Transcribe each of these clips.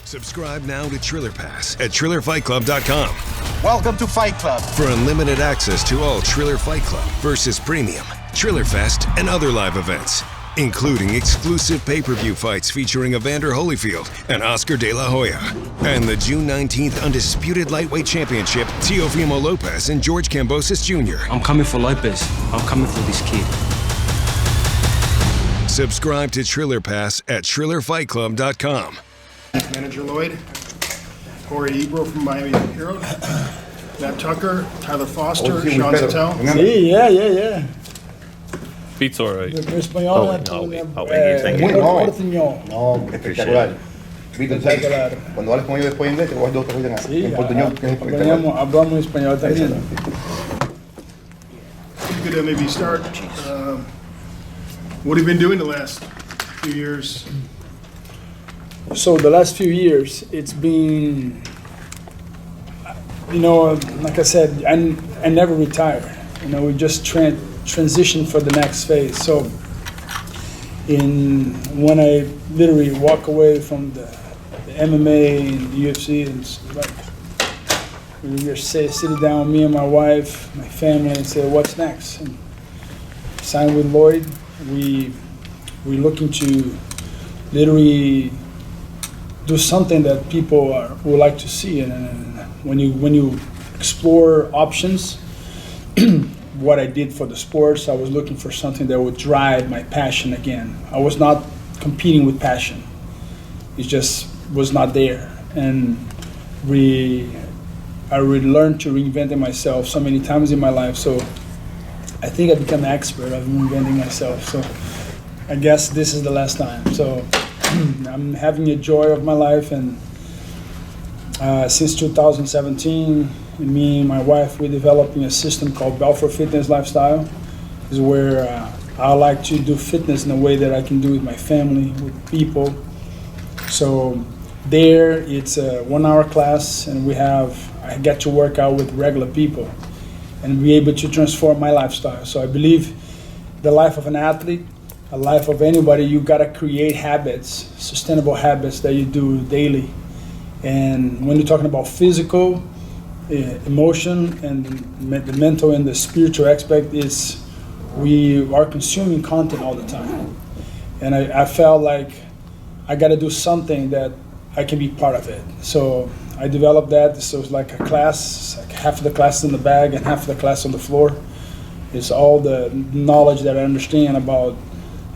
Subscribe now to Triller Pass at TrillerFightClub.com. Welcome to Fight Club. For unlimited access to all Triller Fight Club versus Premium, Triller Fest, and other live events, including exclusive pay-per-view fights featuring Evander Holyfield and Oscar De La Hoya. And the June 19th Undisputed Lightweight Championship, Teofimo Lopez and George Kambosos Jr. I'm coming for Lopez. I'm coming for this kid. Subscribe to Triller Pass at TrillerFightClub.com. Manager Lloyd, Corey Ebro from Miami Herald, Matt Tucker, Tyler Foster, Sean Sattel. Sí, yeah. Vitor, El español No, espectacular. Vitor, ¿sabes? Cuando hables con ellos después en inglés, te voy a dar dos cosas en portuñol, que es espectacular. Hablamos español también. You could maybe start. What have you been doing the last few years? So the last few years, it's been, like I said, I never retired. We just transitioned for the next phase. So when I literally walk away from the MMA and the UFC, it's like we're sitting down, me and my wife, my family, and say, what's next? And signed with Lloyd. We're looking to literally do something that people would like to see, and when you explore options, what I did for the sports, I was looking for something that would drive my passion again. I was not competing with passion; it just was not there, and I learned to reinvent myself so many times in my life. So I think I become an expert of reinventing myself. So I guess this is the last time. So I'm having a joy of my life, and since 2017, me and my wife, we're developing a system called Belfort Fitness Lifestyle. Is where I like to do fitness in a way that I can do with my family, with people. So there, it's a 1 hour class, and I get to work out with regular people and be able to transform my lifestyle. So I believe the life of an athlete, a life of anybody, you gotta create habits, sustainable habits that you do daily. And when you're talking about physical, emotion, and the mental and the spiritual aspect, is we are consuming content all the time. And I felt like I gotta do something that I can be part of it. So I developed that. So it's like a class, like half of the class in the bag and half of the class on the floor. It's all the knowledge that I understand about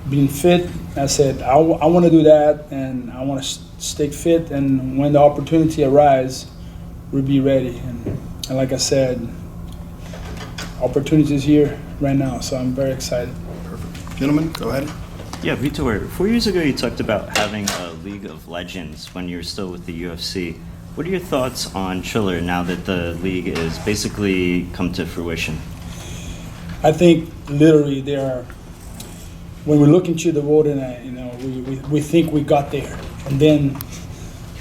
being fit. I said, I want to do that, and I want to stay fit, and when the opportunity arises, we'll be ready. And like I said, opportunity is here right now, so I'm very excited. Perfect. Gentlemen, go ahead. Yeah, Vitor, 4 years ago you talked about having a League of Legends when you were still with the UFC. What are your thoughts on Triller now that the league is basically come to fruition? I think literally when we look into the world, and we think we got there, and then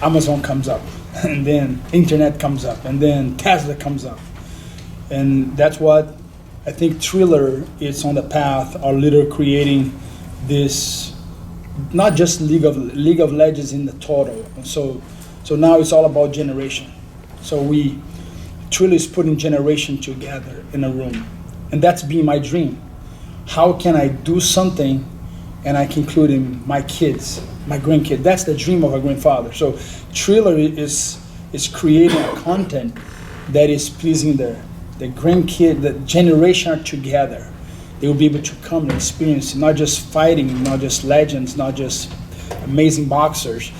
Amazon comes up, and then internet comes up, and then Tesla comes up, and that's what I think Triller is on the path of literally creating this, not just League of Legends in the total. So now it's all about generation. So Triller is putting generation together in a room, and that's been my dream. How can I do something and I can include in my kids, my grandkids? That's the dream of a grandfather. So Triller is creating a content that is pleasing the grandkid, the generation are together. They will be able to come and experience not just fighting, not just legends, not just amazing boxers,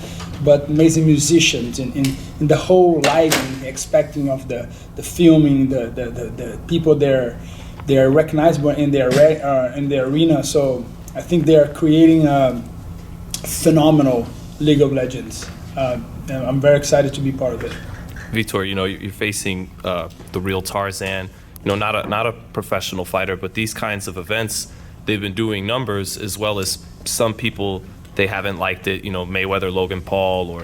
but amazing musicians in the whole lighting, expecting of the filming, the people there. They are recognizable in their arena, so I think they are creating a phenomenal League of Legends. And I'm very excited to be part of it. Vitor, you're facing the real Tarzan. Not a professional fighter, but these kinds of events, they've been doing numbers, as well as some people, they haven't liked it. Mayweather, Logan Paul,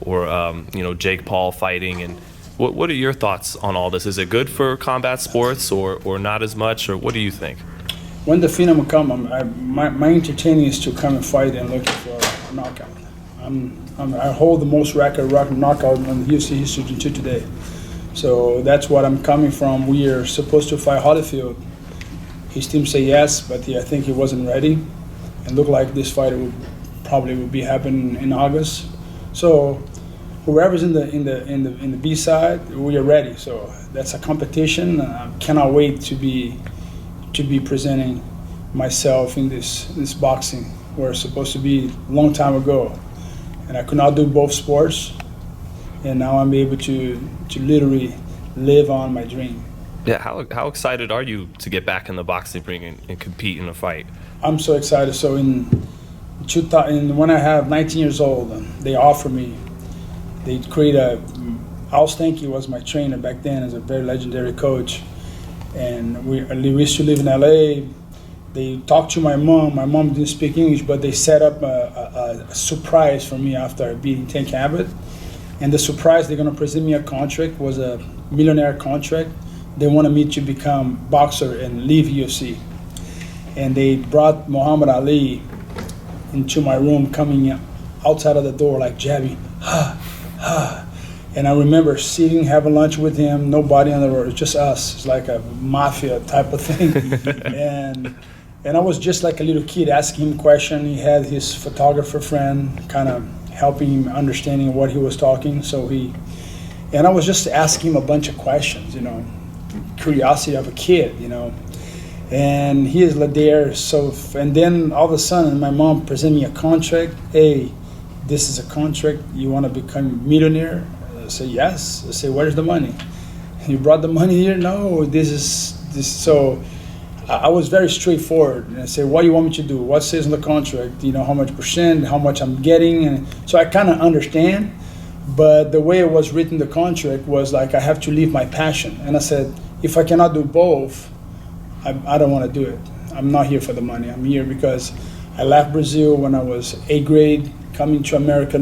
or Jake Paul fighting. And what are your thoughts on all this? Is it good for combat sports, or not as much, or what do you think? When the Phenom come, my entertaining is to come and fight and looking for a knockout. I hold the most record knockout in UFC history to today. So that's what I'm coming from. We are supposed to fight Holyfield. His team say yes, but I think he wasn't ready. And looked like this fight probably would be happening in August. So whoever's in the B side, we are ready. So that's a competition. I cannot wait to be presenting myself in this boxing. Where it's supposed to be a long time ago, and I could not do both sports, and now I'm able to literally live on my dream. Yeah, how excited are you to get back in the boxing ring and compete in a fight? I'm so excited. So when I have 19 years old, they offer me. They create Al Stanky was my trainer back then, as a very legendary coach, and we used to live in LA. They talked to my mom. My mom didn't speak English, but they set up a surprise for me after beating Tank Abbott. And the surprise, they're going to present me a contract, was a millionaire contract. They wanted me to become boxer and leave UFC. And they brought Muhammad Ali into my room, coming outside of the door like jabbing, And I remember sitting, having lunch with him, nobody on the road, just us. It's like a mafia type of thing. And I was just like a little kid asking him questions. He had his photographer friend kind of helping him understanding what he was talking. And I was just asking him a bunch of questions, curiosity of a kid, And he is there. And then all of a sudden, my mom presented me a contract. Hey, this is a contract. You want to become a millionaire? I say yes. I say, where's the money? You brought the money here? No, this. So I was very straightforward. And I said, what do you want me to do? What says in the contract? How much percent, how much I'm getting? And so I kind of understand. But the way it was written, the contract was like, I have to leave my passion. And I said, if I cannot do both, I don't want to do it. I'm not here for the money. I'm here because I left Brazil when I was 8th grade, coming to America,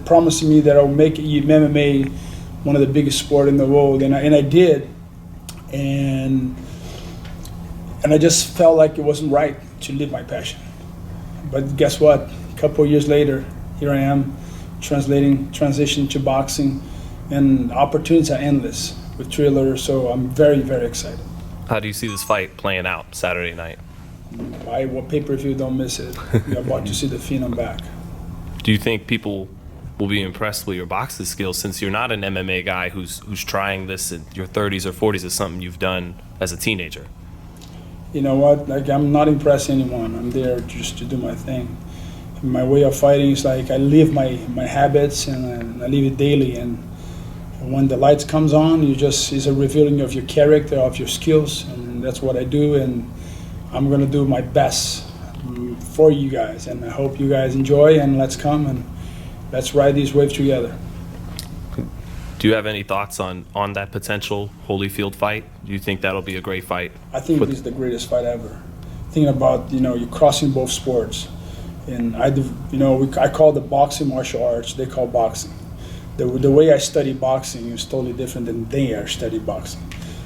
promising me that I will make MMA one of the biggest sport in the world. And I did. And I just felt like it wasn't right to live my passion. But guess what? A couple of years later, here I am, transitioning to boxing, and opportunities are endless with Triller, so I'm very, very excited. How do you see this fight playing out Saturday night? Buy pay-per-view, don't miss it. You're about to see the Phenom back. Do you think people will be impressed with your boxing skills, since you're not an MMA guy who's trying this in your 30s or 40s? Is something you've done as a teenager? You know what? Like, I'm not impressing anyone. I'm there just to do my thing. My way of fighting is like I live my habits, and I live it daily. And when the lights comes on, it's a revealing of your character, of your skills, and that's what I do. And I'm gonna do my best for you guys, and I hope you guys enjoy. And let's come and let's ride this wave together. Do you have any thoughts on that potential Holyfield fight? Do you think that'll be a great fight? I think this is the greatest fight ever. Thinking about, you're crossing both sports. And I call the boxing martial arts, they call boxing. The way I study boxing is totally different than they are study boxing.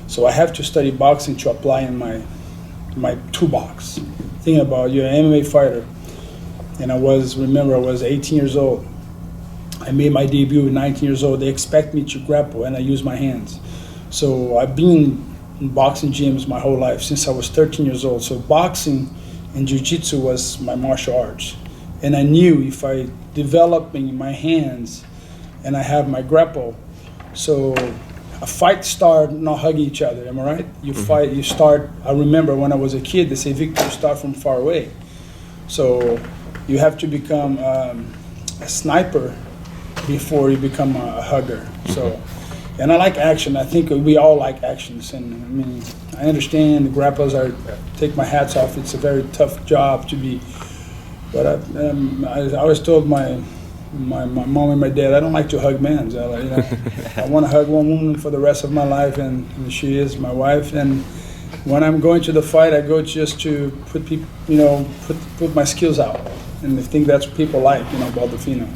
So I have to study boxing to apply in my toolbox. Thinking about, you're an MMA fighter. And I was 18 years old. I made my debut at 19 years old. They expect me to grapple, and I use my hands. So I've been in boxing gyms my whole life, since I was 13 years old. So boxing and jiu-jitsu was my martial arts. And I knew if I developing my hands and I have my grapple, so a fight start not hugging each other, am I right? You fight, you start, I remember when I was a kid, they say, Victor, start from far away. So you have to become a sniper before you become a hugger. So, and I like action. I think we all like actions. And I understand the grapplers take my hats off. It's a very tough job to be. But I always told my mom and my dad, I don't like to hug men. I want to hug one woman for the rest of my life, and she is my wife. And when I'm going to the fight, I go just to put people, put my skills out. And I think that's what people like, about the Phenom.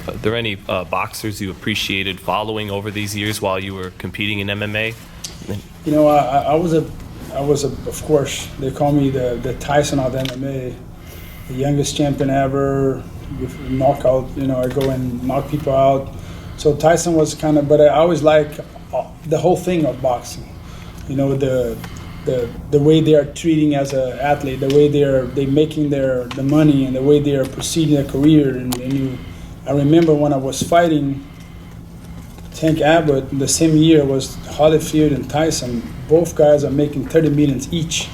Are there any boxers you appreciated following over these years while you were competing in MMA? I was of course, they call me the Tyson of MMA, the youngest champion ever, with knockout. I go and knock people out. So Tyson was kind of, but I always like the whole thing of boxing. The way they are treating as an athlete, the way they making the money, and the way they are proceeding their career. I remember when I was fighting Tank Abbott, the same year was Holyfield and Tyson. Both guys are making $30 million each,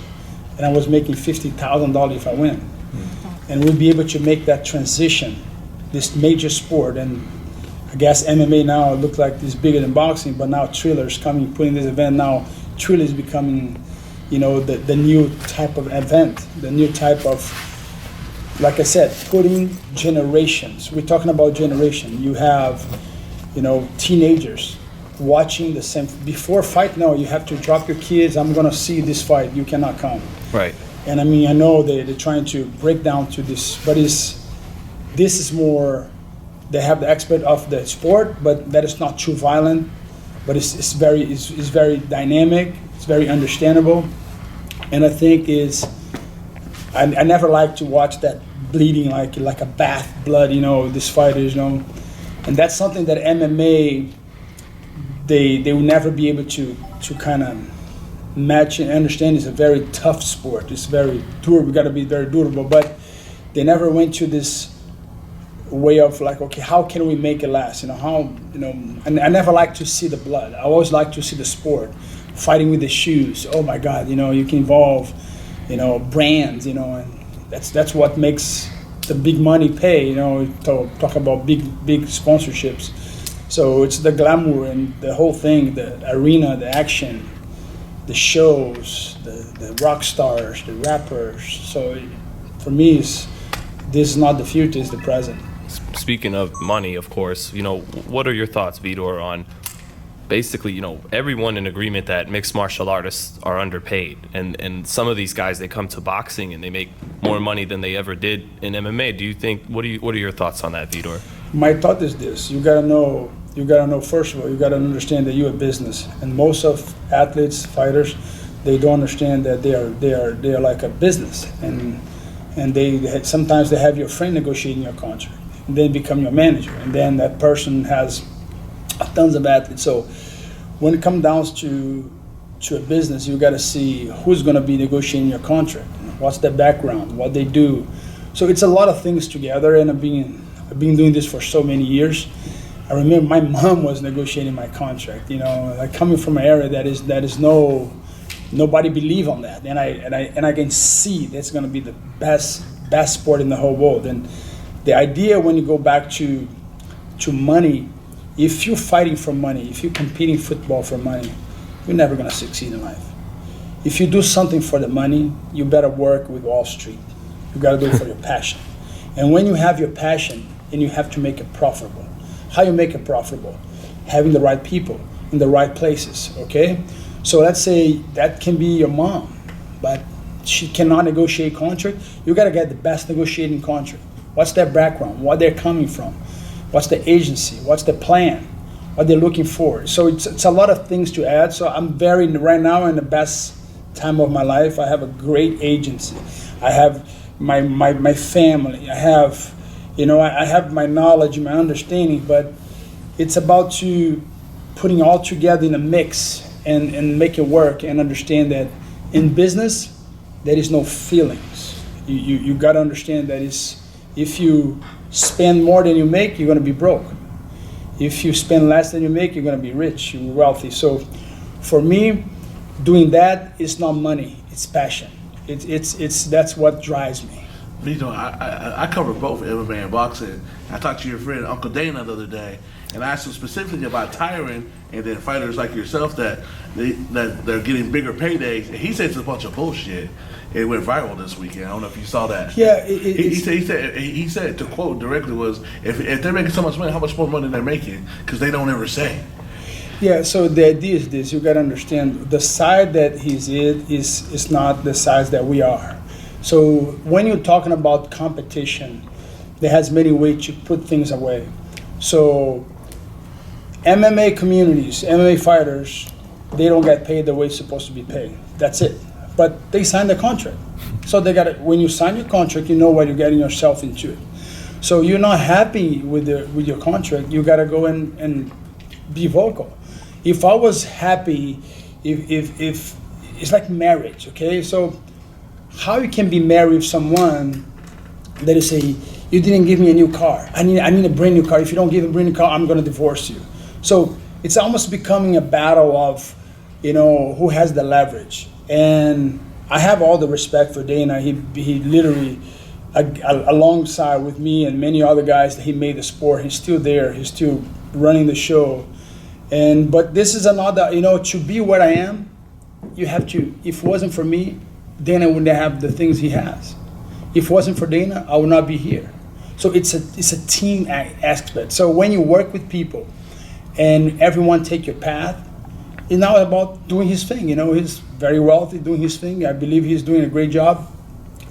and I was making $50,000 if I win. And we'll be able to make that transition, this major sport. And I guess MMA now looks like it's bigger than boxing, but now Thriller's coming, putting this event now. Thriller is becoming, the new type of event, the new type of, like I said, putting generations. We're talking about generation. You have, teenagers watching the same. Before fight, no, you have to drop your kids. I'm going to see this fight. You cannot come. Right. And I know they're trying to break down to this, but this is more, they have the expert of the sport, but that is not too violent, but it's very dynamic, it's very understandable. And I think I never like to watch that bleeding like a bath blood, these fighters, and that's something that MMA, they will never be able to kind of match and understand. It's a very tough sport. It's very durable. We got to be very durable. But they never went to this way of like, okay, how can we make it last? And I never like to see the blood. I always like to see the sport, fighting with the shoes. Oh my God, you can involve, brands, and that's what makes the big money pay. Talk about big sponsorships. So it's the glamour and the whole thing, the arena, the action, the shows, the rock stars, the rappers. So for me, this is not the future, it's the present. Speaking of money, of course, what are your thoughts, Vitor, on basically, everyone in agreement that mixed martial artists are underpaid, and some of these guys, they come to boxing and they make more money than they ever did in MMA. Do you think, what are your thoughts on that, Vitor? My thought is this: you gotta know. First of all, you gotta understand that you're a business, and most of athletes, fighters, they don't understand that they are like a business, and sometimes they have your friend negotiating your contract, and then become your manager, and then that person has tons of athletes. So when it comes down to a business, you got to see who's going to be negotiating your contract, what's their background, what they do. So it's a lot of things together, and I've been doing this for so many years. I remember my mom was negotiating my contract. Like coming from an area that is nobody believe on that, and I can see that's going to be the best sport in the whole world. And the idea, when you go back to money, if you're fighting for money, if you're competing football for money, you're never going to succeed in life. If you do something for the money, you better work with Wall Street. You got to do it for your passion. And when you have your passion, and you have to make it profitable. How you make it profitable? Having the right people in the right places, okay? So let's say that can be your mom, but she cannot negotiate contract. You got to get the best negotiating contract. What's their background? What they're coming from? What's the agency? What's the plan? What they're looking for? So it's a lot of things to add. So I'm right now in the best time of my life. I have a great agency. I have my family. I have, I have my knowledge, my understanding, but it's about to putting all together in a mix and make it work, and understand that in business, there is no feelings. You got to understand that if you spend more than you make, you're going to be broke. If you spend less than you make, you're going to be rich, you're wealthy. So for me, doing that is not money, it's passion. That's what drives me. Vitor, I cover both MMA and boxing. I talked to your friend Uncle Dana the other day, and I asked him specifically about Tyron and then fighters like yourself that they're getting bigger paydays. And he said it's a bunch of bullshit. It went viral this weekend. I don't know if you saw that. Yeah, he said to quote directly was, if they're making so much money, how much more money they're making? Because they don't ever say. Yeah, so the idea is this: you got to understand the side that he's in is not the size that we are. So when you're talking about competition, there has many ways to put things away. So MMA communities, MMA fighters, they don't get paid the way it's supposed to be paid. That's it. But they signed the contract. So they got it. When you sign your contract, you know what you're getting yourself into. So you're not happy with your contract. You got to go and be vocal. If I was happy, if it's like marriage, okay? So how you can be married with someone that you say, you didn't give me a new car. I need a brand new car. If you don't give a brand new car, I'm going to divorce you. So it's almost becoming a battle of, who has the leverage. And I have all the respect for Dana. He literally, alongside with me and many other guys that he made the sport, he's still there. He's still running the show. But this is another, to be where I am, you have to, if it wasn't for me, Dana wouldn't have the things he has. If it wasn't for Dana, I would not be here. So it's a team aspect. So when you work with people and everyone take your path, it's now about doing his thing. He's very wealthy, doing his thing. I believe he's doing a great job,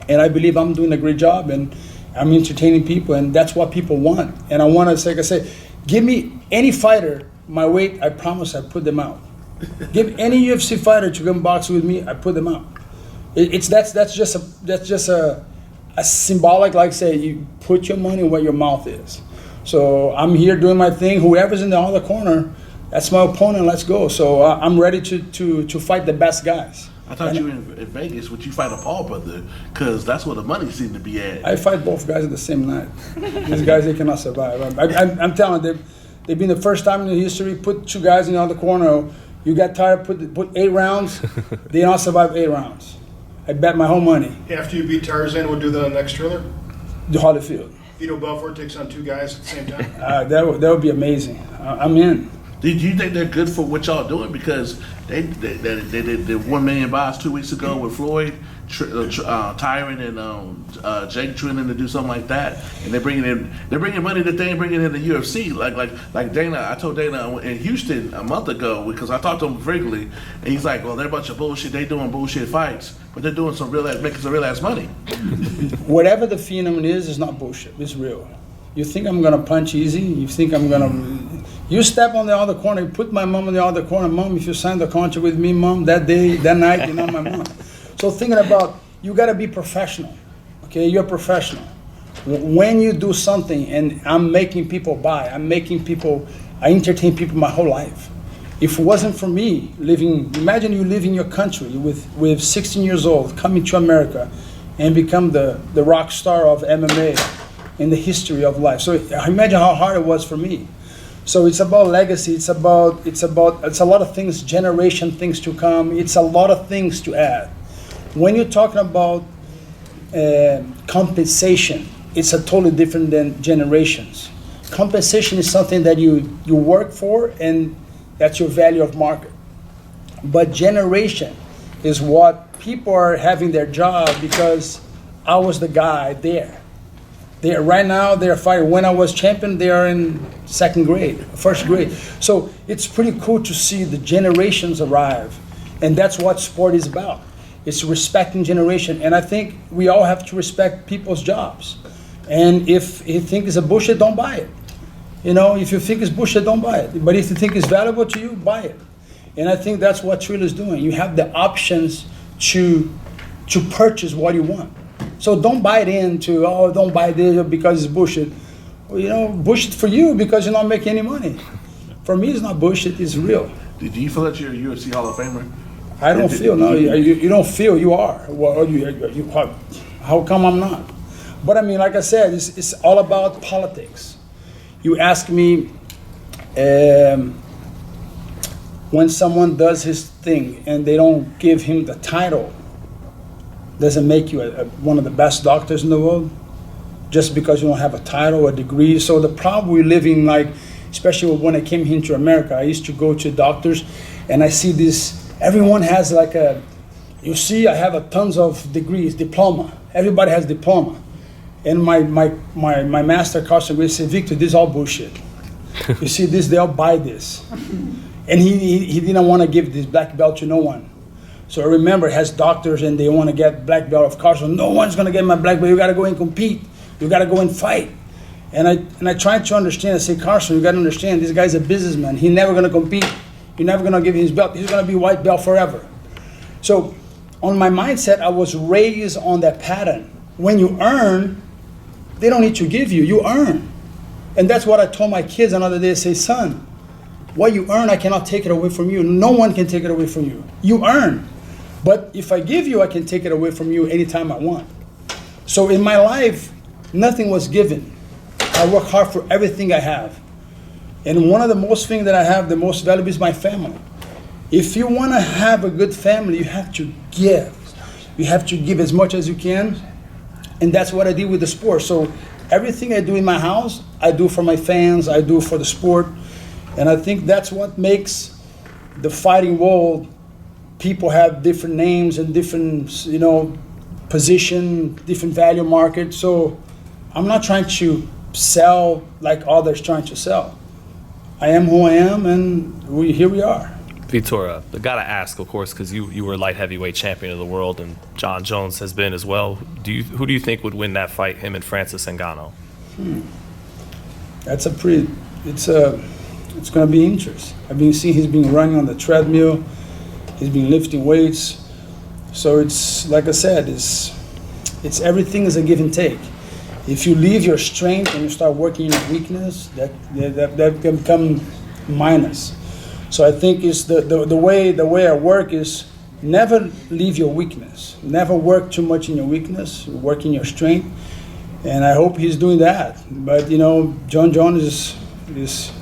and I believe I'm doing a great job, and I'm entertaining people, and that's what people want. And I want to, like I said, give me any fighter my weight, I promise I put them out. Give any UFC fighter to come box with me, I put them out. That's just a symbolic, like say, you put your money where your mouth is. So I'm here doing my thing. Whoever's in the other corner, that's my opponent. Let's go. So I'm ready to fight the best guys. I thought you were in Vegas. Would you fight a Paul brother? Because that's where the money seemed to be at. I fight both guys at the same night. These guys, they cannot survive. I'm telling you, they've been the first time in the history, put two guys in the other corner. You got tired, put 8 rounds. They don't survive 8 rounds. I bet my whole money. After you beat Tarzan, we'll do the next thriller? The Holyfield. Vitor Belfort takes on 2 guys at the same time? That would be amazing. I'm in. Do you think they're good for what y'all doing? Because they did 1 million buys 2 weeks ago with Floyd, Tyron, and Jake training to do something like that, and they're bringing money that they ain't bringing in the UFC. Like Dana, I told Dana in Houston a month ago, because I talked to him frequently, and he's like, "Well, they're a bunch of bullshit. They doing bullshit fights, but they're doing making some real ass money." Whatever the phenomenon is not bullshit. It's real. You think I'm gonna punch easy? You think I'm gonna? You step on the other corner. You put my mom on the other corner. Mom, if you sign the contract with me, mom, that day, that night, you're not my mom. So thinking about, you gotta be professional. Okay, you're a professional. When you do something, and I'm making people buy, I entertain people my whole life. If it wasn't for me imagine you live in your country with 16 years old, coming to America, and become the rock star of MMA in the history of life. So imagine how hard it was for me. So it's about legacy. It's a lot of things, generation things to come. It's a lot of things to add. When you're talking about compensation, it's a totally different than generations. Compensation is something that you work for, and that's your value of market. But generation is what people are having their job because I was the guy there. Right now, they're fighting. When I was champion, they are in first grade. So it's pretty cool to see the generations arrive. And that's what sport is about. It's respecting generation. And I think we all have to respect people's jobs. And if you think it's a bullshit, don't buy it. If you think it's bullshit, don't buy it. But if you think it's valuable to you, buy it. And I think that's what Triller is doing. You have the options to purchase what you want. So don't buy it into, don't buy this because it's bullshit. Well, bullshit for you because you're not making any money. For me, it's not bullshit, it's real. Do you feel that you're a UFC Hall of Famer? I don't feel, no. You don't feel, you are. Well, how come I'm not? But I mean, like I said, it's all about politics. You ask me, when someone does his thing and they don't give him the title, does it make you one of the best doctors in the world? Just because you don't have a title, a degree. So the problem we're living, especially when I came here to America, I used to go to doctors and I see this, everyone has I have tons of degrees, diploma. Everybody has diploma. And my master, Carson Gray, said, Victor, this is all bullshit. You see this, they all buy this. And he didn't want to give this black belt to no one. So I remember, has doctors and they want to get black belt of Carson. No one's going to get my black belt. You got to go and compete. You got to go and fight. And I tried to understand. I say, Carson, you got to understand, this guy's a businessman. He's never going to compete. You're never going to give him his belt. He's going to be white belt forever. So on my mindset, I was raised on that pattern. When you earn, they don't need to give you. You earn. And that's what I told my kids another day. I say, son, what you earn, I cannot take it away from you. No one can take it away from you. You earn. But if I give you, I can take it away from you anytime I want. So in my life, nothing was given. I work hard for everything I have. And one of the most things that I have, the most valuable, is my family. If you want to have a good family, you have to give. You have to give as much as you can. And that's what I did with the sport. So everything I do in my house, I do for my fans, I do for the sport. And I think that's what makes the fighting world, people have different names and different, position, different value market. So I'm not trying to sell like others trying to sell. I am who I am, and here we are. Vitor, I gotta ask, of course, because you were light heavyweight champion of the world, and John Jones has been as well. Who do you think would win that fight, him and Francis Ngannou? That's it's going to be interesting. I've been seeing he's been running on the treadmill, he's been lifting weights. So it's like I said, it's everything is a give and take. If you leave your strength and you start working your weakness, that can become minus. So I think it's the way I work is never leave your weakness. Never work too much in your weakness. Work in your strength. And I hope he's doing that. But John Jones is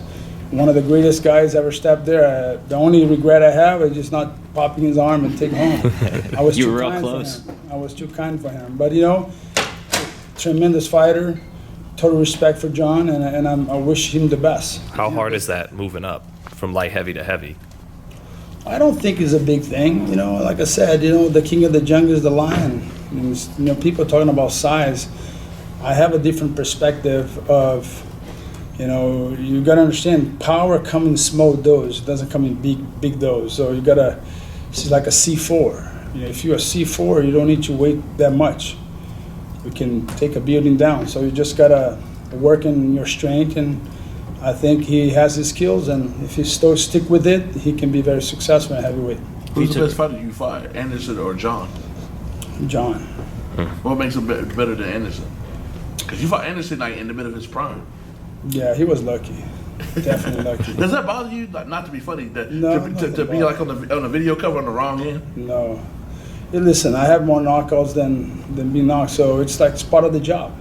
one of the greatest guys ever stepped there. The only regret I have is just not popping his arm and taking home. I was you too were real kind close. for him. I was too kind for him. But tremendous fighter. Total respect for John, and I wish him the best. How hard is that moving up from light heavy to heavy? I don't think it's a big thing. Like I said, the king of the jungle is the lion. People talking about size. I have a different perspective of, you got to understand, power comes in small dose. It doesn't come in big dose. So it's like a C4. If you're a C4, you don't need to weigh that much. You can take a building down. So you just got to work in your strength, and I think he has his skills, and if he still stick with it, he can be very successful in heavyweight. Who's the best fighter you fight, Anderson or John? John. What makes him better than Anderson? Because you fought Anderson in the middle of his prime. Yeah, he was lucky. Definitely lucky. Does that bother you? Not to be funny, No, to be like on the video cover on the wrong end? No. Hey, listen, I have more knockouts than being knocked, so it's part of the job.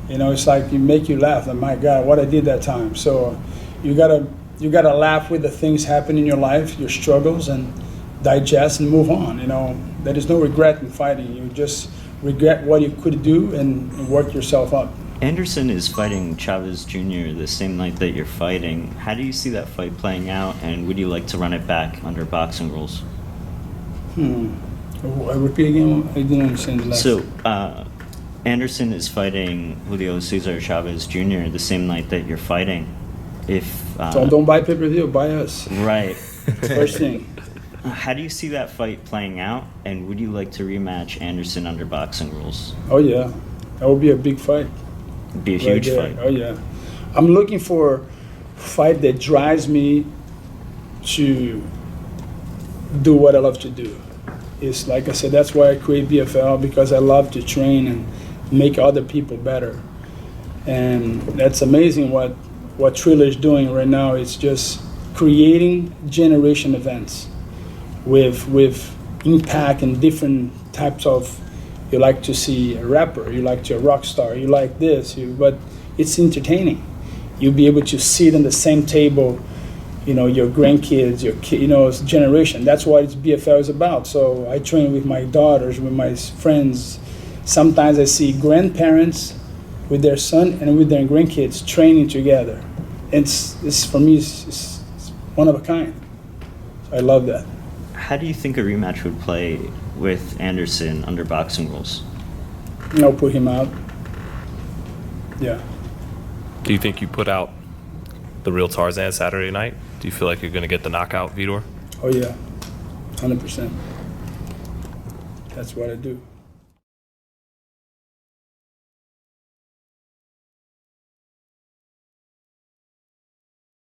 It's like you make you laugh. Like, my God, what I did that time. So you gotta laugh with the things happen in your life, your struggles, and digest and move on. There is no regret in fighting. You just regret what you could do and work yourself up. Anderson is fighting Chavez Jr. the same night that you're fighting. How do you see that fight playing out, and would you like to run it back under boxing rules? I repeat again. I didn't understand the last. So, Anderson is fighting Julio Cesar Chavez Jr. the same night that you're fighting. So don't buy pay-per-view, buy us. Right. First thing. How do you see that fight playing out, and would you like to rematch Anderson under boxing rules? Oh yeah, that would be a big fight. It'd be a huge fight. Oh yeah, I'm looking for a fight that drives me to do what I love to do. It's like I said, that's why I create BFL, because I love to train and make other people better. And that's amazing what Triller is doing right now. It's just creating generation events with impact and different types of. You like to see a rapper, you like to a rock star, you like this, but it's entertaining. You'll be able to sit on the same table, your grandkids, your it's generation. That's what BFL is about. So I train with my daughters, with my friends. Sometimes I see grandparents with their son and with their grandkids training together. It's for me, it's one of a kind. I love that. How do you think a rematch would play with Anderson under boxing rules? Put him out. Yeah. Do you think you put out the real Tarzan Saturday night? Do you feel like you're going to get the knockout, Vitor? Oh yeah, 100%. That's what I do.